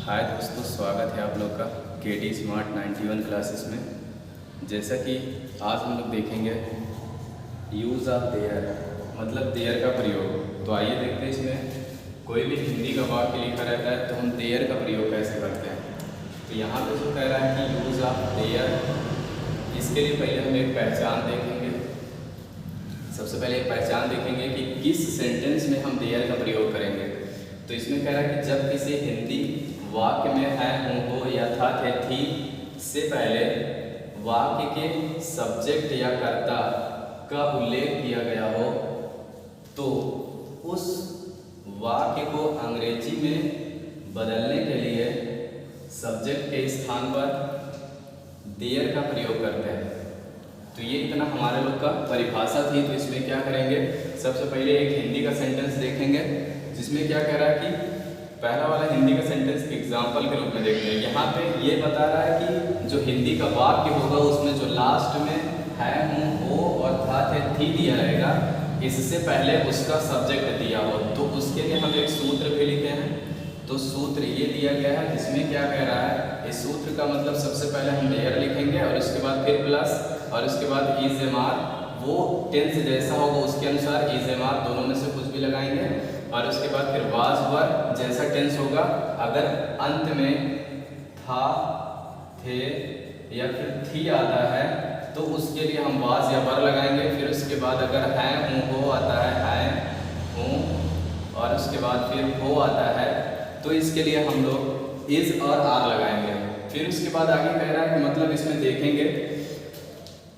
हाय दोस्तों, स्वागत है आप लोग का केडी स्मार्ट 91 क्लासेस में। जैसा कि आज हम लोग देखेंगे यूज़ ऑफ देयर, मतलब देयर का प्रयोग। तो आइए देखते हैं इसमें कोई भी हिंदी का वाक्य लिखा रहता है तो हम देयर का प्रयोग कैसे करते हैं। तो यहाँ पे जो कह रहा है कि यूज़ ऑफ देयर, इसके लिए पहले हम एक पहचान देखेंगे। सबसे पहले एक पहचान देखेंगे कि किस सेंटेंस में हम देयर का प्रयोग करेंगे। तो इसमें कह रहा है कि जब किसी हिंदी वाक्य में है, हूँ, हो या था, थे, थी से पहले वाक्य के सब्जेक्ट या कर्ता का उल्लेख किया गया हो तो उस वाक्य को अंग्रेजी में बदलने के लिए सब्जेक्ट के स्थान पर देयर का प्रयोग करते हैं। तो ये इतना हमारे लोग का परिभाषा थी। तो इसमें क्या करेंगे, सबसे पहले एक हिंदी का सेंटेंस देखेंगे जिसमें क्या कह रहा है कि पहला वाला हिंदी का सेंटेंस एग्जाम्पल के रूप में देखते हैं। यहाँ पे ये बता रहा है कि जो हिंदी का वाक्य होगा उसमें जो लास्ट में है, हूँ, हो और था, थे, थी दिया रहेगा, इससे पहले उसका सब्जेक्ट दिया हो। तो उसके लिए हम एक सूत्र भी लिखे हैं। तो सूत्र ये दिया गया है जिसमें क्या कह रहा है, इस सूत्र का मतलब सबसे पहले हम देयर लिखेंगे और उसके बाद फिर प्लस और उसके बाद इज एम आर, वो टेंस जैसा होगा उसके अनुसार इज एम आर दोनों में से कुछ भी लगाएंगे और उसके बाद फिर वाज वर जैसा टेंस होगा। अगर अंत में था, थे या फिर थी आता है तो उसके लिए हम वाज या वर लगाएंगे। फिर उसके बाद अगर है, हूँ, हो आता है, हूँ और उसके बाद फिर हो आता है तो इसके लिए हम लोग इज और आर लगाएंगे। फिर उसके बाद आगे कह रहा है कि मतलब इसमें देखेंगे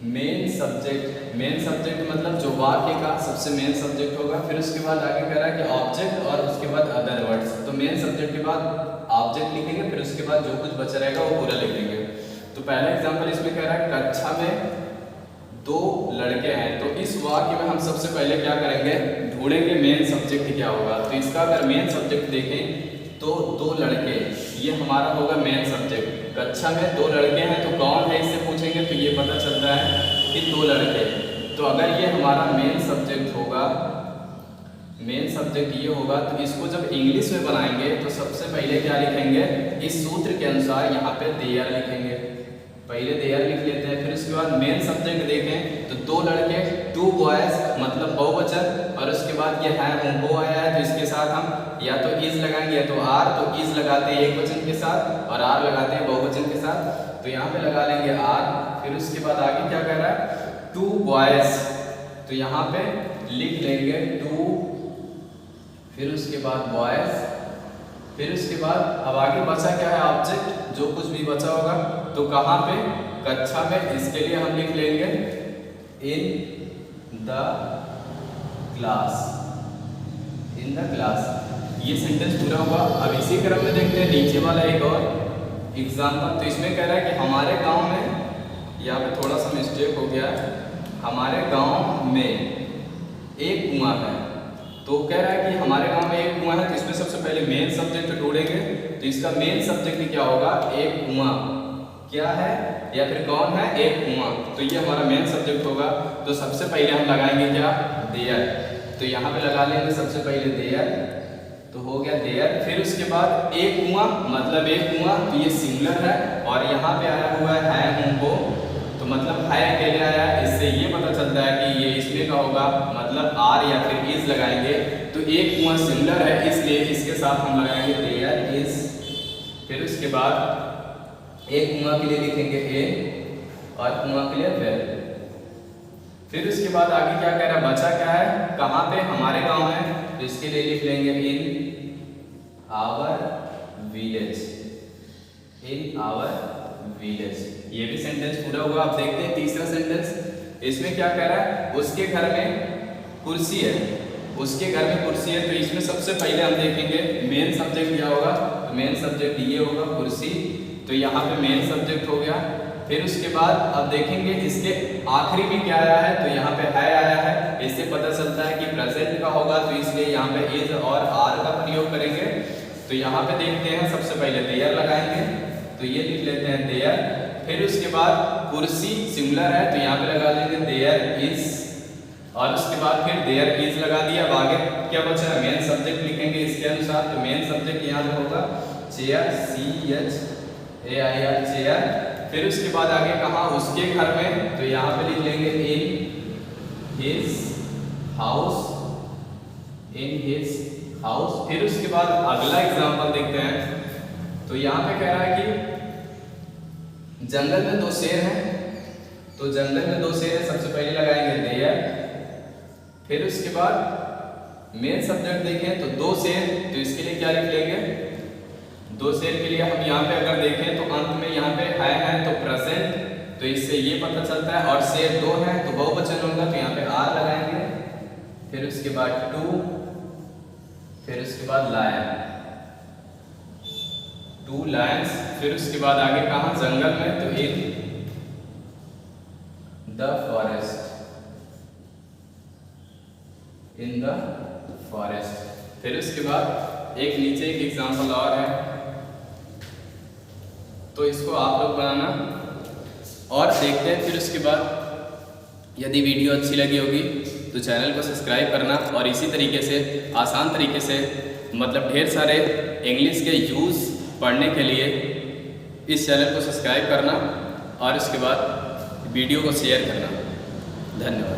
मेन सब्जेक्ट मतलब जो वाक्य का सबसे मेन सब्जेक्ट होगा। फिर उसके बाद आगे कह रहा है कि ऑब्जेक्ट और उसके बाद अदर वर्ड्स। तो मेन सब्जेक्ट के बाद ऑब्जेक्ट लिखेंगे, फिर उसके बाद जो कुछ बचा रहेगा वो पूरा लिखेंगे। तो पहला एग्जांपल इसमें कह रहा है कक्षा में दो लड़के हैं। तो इस वाक्य में हम सबसे पहले क्या करेंगे, ढूंढेंगे मेन सब्जेक्ट क्या होगा। तो इसका अगर मेन सब्जेक्ट देखें तो दो लड़के, ये हमारा होगा मेन सब्जेक्ट। कक्षा में दो लड़के हैं तो कौन है इससे पूछेंगे तो ये पता चलता है कि दो लड़के। तो अगर ये हमारा मेन सब्जेक्ट होगा, मेन सब्जेक्ट ये होगा तो इसको जब इंग्लिश में बनाएंगे तो सबसे पहले क्या लिखेंगे, इस सूत्र के अनुसार यहाँ पे देयर लिखेंगे। पहले देयर लिख लेते हैं। फिर उसके बाद मेन सब्जेक्ट देखें तो दो लड़के, टू बॉयज मतलब बहुवचन और उसके बाद ये है, हूँ, हो आया है तो इसके साथ हम या तो इज लगाएंगे या तो आर। तो इज लगाते हैं एक वचन के साथ और आर लगाते हैं बहुवचन के साथ। तो यहाँ पे लगा लेंगे आर। फिर उसके बाद आगे क्या कह रहा है, टू बॉयज, तो यहाँ पे लिख लेंगे टू, फिर उसके बाद बॉयज। फिर उसके बाद अब आगे बचा क्या है, ऑब्जेक्ट जो कुछ भी बचा होगा तो कहाँ पे, कक्षा में। इसके लिए हम लिख लेंगे in the class, in the class. ये सेंटेंस पूरा हुआ। अब इसी क्रम में देखते हैं नीचे वाला एक और एग्जाम्पल। तो इसमें कह रहा है कि हमारे गांव में, यहाँ पे थोड़ा सा मिस्टेक हो गया, हमारे गांव में एक कुआं है। तो कह रहा है कि हमारे गांव में एक कुआं है तो इसमें सबसे पहले मेन सब्जेक्ट ढूंढेंगे। तो इसका मेन सब्जेक्ट क्या होगा, एक कुआं क्या है या फिर कौन है, एक कुआं। तो ये हमारा मेन सब्जेक्ट होगा। तो सबसे पहले हम लगाएंगे क्या, देयर। तो यहाँ पे लगा लेंगे सबसे पहले देयर, तो हो गया देयर। फिर उसके बाद एक कुआं मतलब एक कुआं, तो ये सिंगुलर है और यहाँ पे आया हुआ है, हूँ, हो, तो मतलब है अकेले आया। इससे ये पता चलता है कि ये इसमें का होगा, मतलब आर या फिर इज लगाएंगे। तो एक कुआं सिंगुलर है इसलिए इसके साथ हम लगाएंगे देयर इज। फिर उसके बाद एक कुआं के लिए लिखेंगे ए और कुआं के लिए वेल। फिर उसके बाद आगे क्या कह रहा है, बचा क्या है, कहाँ पे, हमारे गांव में। तो इसके लिए लिख लेंगे in our village, in our village. ये भी सेंटेंस पूरा हुआ। आप देखते हैं तीसरा सेंटेंस, इसमें क्या कह रहा है, उसके घर में कुर्सी है, उसके घर में कुर्सी है। तो इसमें सबसे पहले हम देखेंगे मेन सब्जेक्ट क्या होगा। तो मेन सब्जेक्ट ये होगा कुर्सी, तो यहाँ पे मेन सब्जेक्ट हो गया। फिर उसके बाद अब देखेंगे इसके आखिरी में क्या आया है, तो यहाँ पे है आया है। इससे पता चलता है कि प्रेजेंट का होगा तो इसलिए यहाँ पे इज और आर का प्रयोग करेंगे। तो यहाँ पे देखते हैं सबसे पहले देयर लगाएंगे, तो ये लिख लेते हैं देयर। फिर उसके बाद कुर्सी सिंगुलर है तो यहाँ पे लगा लेंगे देयर इज और उसके बाद फिर देयर इज लगा दिया। अब आगे क्या बचा है, मेन सब्जेक्ट लिखेंगे इसके अनुसार। तो मेन सब्जेक्ट यहाँ पे होगा चेयर, CHAIR चेयर। फिर उसके बाद आगे कहा उसके घर में, तो यहाँ पे लिख लेंगे in his house, in his house. फिर उसके बाद अगला एग्जाम्पल देखते हैं। तो यहाँ पे कह रहा है कि जंगल में दो शेर हैं, तो जंगल में दो शेर हैं, सबसे पहले लगाएंगे देयर। फिर उसके बाद मेन सब्जेक्ट देखें तो दो शेर, तो इसके लिए क्या लिख लेंगे, दो शेर के लिए हम यहाँ पे अगर देखें तो अंत में यहाँ पे है तो प्रेजेंट, तो इससे ये पता चलता है। और शेर दो हैं तो बहुवचन होगा, तो यहाँ पे आर लगाएंगे। फिर उसके बाद टू, फिर उसके बाद लायन, टू लायंस। फिर उसके बाद आगे कहाँ जंगल में, तो in the forest, in the forest. फिर उसके बाद एक नीचे एक एग्जाम्पल और है, तो इसको आप लोग बनाना और देखते हैं। फिर उसके बाद यदि वीडियो अच्छी लगी होगी तो चैनल को सब्सक्राइब करना, और इसी तरीके से आसान तरीके से मतलब ढेर सारे इंग्लिश के यूज़ पढ़ने के लिए इस चैनल को सब्सक्राइब करना और इसके बाद वीडियो को शेयर करना। धन्यवाद।